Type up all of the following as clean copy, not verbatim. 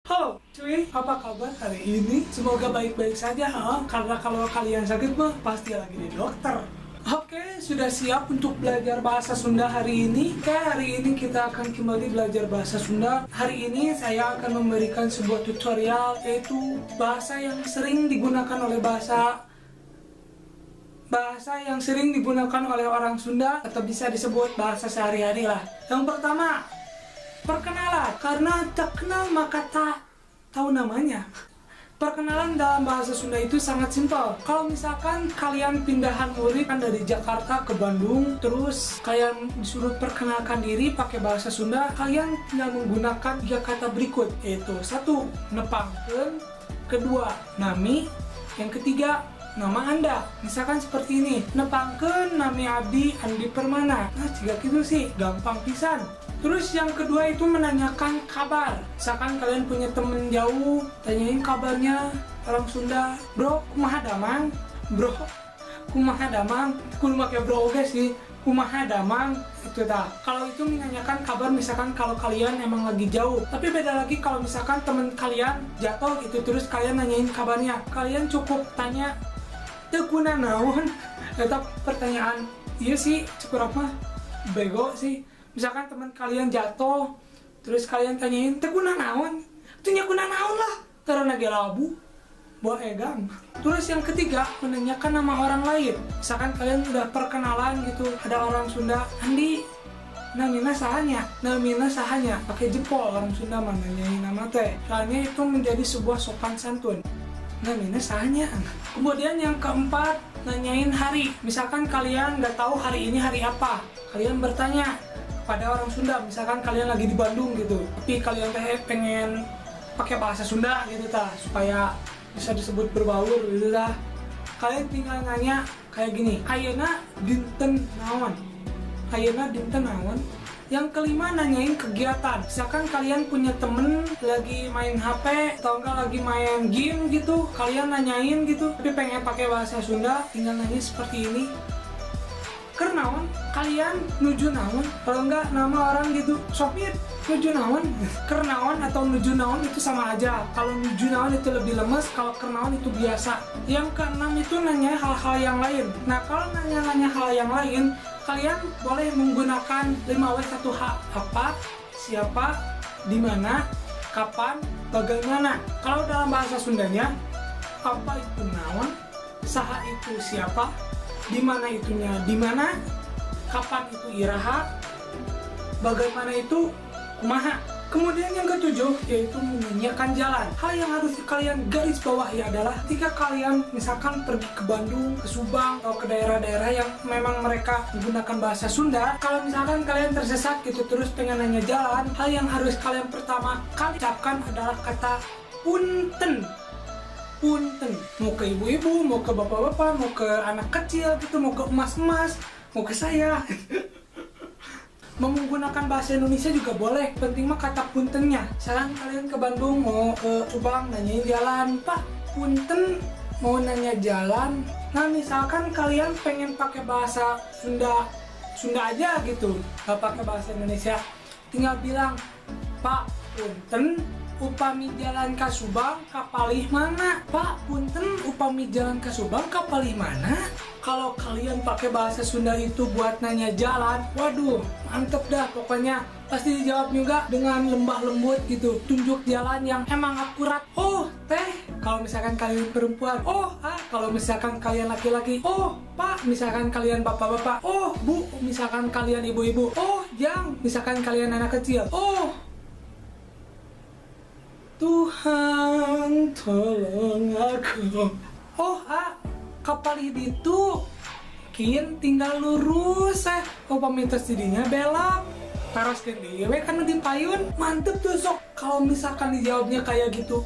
Halo cuy, apa kabar hari ini? Semoga baik-baik saja karena kalau kalian sakit mah pasti lagi di dokter. Oke, sudah siap untuk belajar bahasa Sunda hari ini? Oke, hari ini kita akan kembali belajar bahasa Sunda. Hari ini saya akan memberikan sebuah tutorial, yaitu bahasa yang sering digunakan oleh orang Sunda, atau bisa disebut bahasa sehari-hari lah. Yang pertama, perkenalan. Karena tak kenal maka tak tahu namanya. Perkenalan dalam bahasa Sunda itu sangat simpel. Kalau misalkan kalian pindahan murid kan dari Jakarta ke Bandung, terus kalian disuruh perkenalkan diri pakai bahasa Sunda, kalian tinggal menggunakan 3 kata berikut, yaitu 1. Nepangkeun, kedua, nami, yang ketiga, nama Anda. Misalkan seperti ini, nepangkeun nami abdi Andi Permana. Nah, jika gitu sih gampang pisan. Terus yang kedua itu menanyakan kabar. Misalkan kalian punya temen jauh, tanyain kabarnya. Orang Sunda, bro, kumaha damang? Bro, kumaha damang? Kudu make bro oge sih. Kumaha damang? Itu dah. Kalau itu menanyakan kabar, misalkan kalau kalian emang lagi jauh. Tapi beda lagi kalau misalkan temen kalian jatuh gitu, terus kalian nanyain kabarnya. Kalian cukup tanya, teu kuna naon? Tetap pertanyaan, iya sih, cukup apa? Bego sih. Misalkan teman kalian jatuh, terus kalian tanyain, teu kuna naon? Teu nya kuna naon lah, karena ge labu, buah egang. Terus yang ketiga, menanyakan nama orang lain. Misalkan kalian udah perkenalan gitu, ada orang Sunda, Andi, namina sahanya, pakai jempol orang Sunda mah nanyain nama teh. Soalnya itu menjadi sebuah sopan santun. Namina sahanya. Kemudian yang keempat, nanyain hari. Misalkan kalian nggak tahu hari ini hari apa, kalian bertanya pada orang Sunda. Misalkan kalian lagi di Bandung gitu, tapi kalian pengen pakai bahasa Sunda gitu supaya bisa disebut berbaur gitu kalian tinggal nanya kayak gini, ayeuna dinten naon? Ayeuna dinten naon? Yang kelima, nanyain kegiatan. Misalkan kalian punya temen lagi main HP atau enggak lagi main game gitu, kalian nanyain gitu tapi pengen pakai bahasa Sunda, tinggal nanya seperti ini, keur naon? Kalian nuju naon? Kalau enggak nama orang gitu, sopir nuju naon? Keur naon atau nuju naon itu sama aja. Kalau nuju naon itu lebih lemes, kalau keur naon itu biasa. Yang keenam itu nanya hal-hal yang lain. Nah, kalau nanya hal yang lain, kalian boleh menggunakan 5W1H. Apa, siapa, di mana, kapan, bagaimana. Kalau dalam bahasa Sundanya, apa itu naon, saha itu siapa, di mana itunya di mana, kapan itu iraha, bagaimana itu kumaha. Kemudian yang ketujuh yaitu menanyakan jalan. Hal yang harus kalian garis bawahi adalah ketika kalian misalkan pergi ke Bandung, ke Subang, atau ke daerah-daerah yang memang mereka menggunakan bahasa Sunda, kalau misalkan kalian tersesat gitu terus pengen nanya jalan, hal yang harus kalian pertama kali ucapkan adalah kata punten. Punten. Mau ke ibu-ibu, mau ke bapak-bapak, mau ke anak kecil gitu, mau ke emas-emas, mau ke saya. Mau menggunakan bahasa Indonesia juga boleh, penting mah kata puntennya. Misalkan kalian ke Bandung mau ke Subang nanyain jalan, Pak punten mau nanya jalan. Nah, misalkan kalian pengen pakai bahasa Sunda aja gitu, gak pakai bahasa Indonesia, tinggal bilang, Pak punten upami jalan ke Subang kapalih mana? Pak punten upami jalan ke Subang kapalih mana? Kalau kalian pakai bahasa Sunda itu buat nanya jalan, waduh mantep dah pokoknya. Pasti dijawab juga dengan lembah lembut gitu, tunjuk jalan yang emang akurat. Oh teh, kalau misalkan kalian perempuan. Oh kalau misalkan kalian laki-laki. Oh pak, misalkan kalian bapak-bapak. Oh bu, misalkan kalian ibu-ibu. Oh jang, misalkan kalian anak kecil. Oh Tuhan tolong aku. Oh kapal itu kin tinggal lurus pamitos jadinya belok taroskeun dewe kan di payun. Mantep tuh sok. Kalau misalkan dijawabnya kayak gitu,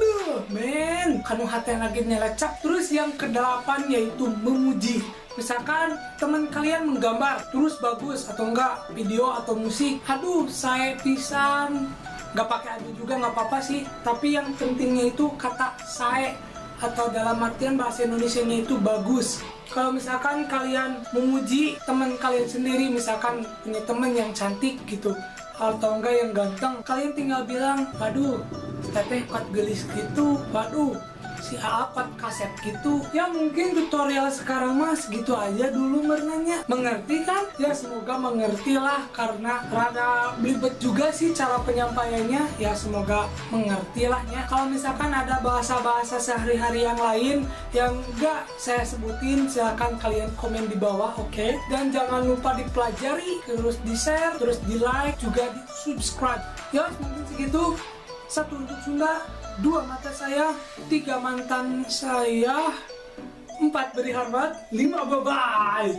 men kanu hati lagi nyelecap. Terus yang kedelapan yaitu memuji. Misalkan teman kalian menggambar terus bagus atau enggak video atau musik, aduh saya pisan. Gak pakai aduh juga nggak apa-apa sih, tapi yang pentingnya itu kata sae atau dalam artian bahasa Indonesianya itu bagus. Kalau misalkan kalian memuji teman kalian sendiri, misalkan punya teman yang cantik gitu atau enggak yang ganteng, kalian tinggal bilang, aduh teteh kuat gelis gitu. Waduh, si AA kuat kaset gitu. Ya mungkin tutorial sekarang mas gitu aja dulu merenangnya. Mengerti kan? Ya semoga mengerti lah, karena rada belibet juga sih cara penyampaiannya. Ya semoga mengerti lah ya. Kalau misalkan ada bahasa-bahasa sehari-hari yang lain yang enggak saya sebutin, silahkan kalian komen di bawah, oke? Dan jangan lupa dipelajari, terus di-share, terus di-like, juga di-subscribe. Ya mungkin segitu. 1 untuk Sunda, 2 mata saya, 3 mantan saya, 4 beri hormat, 5 bye-bye.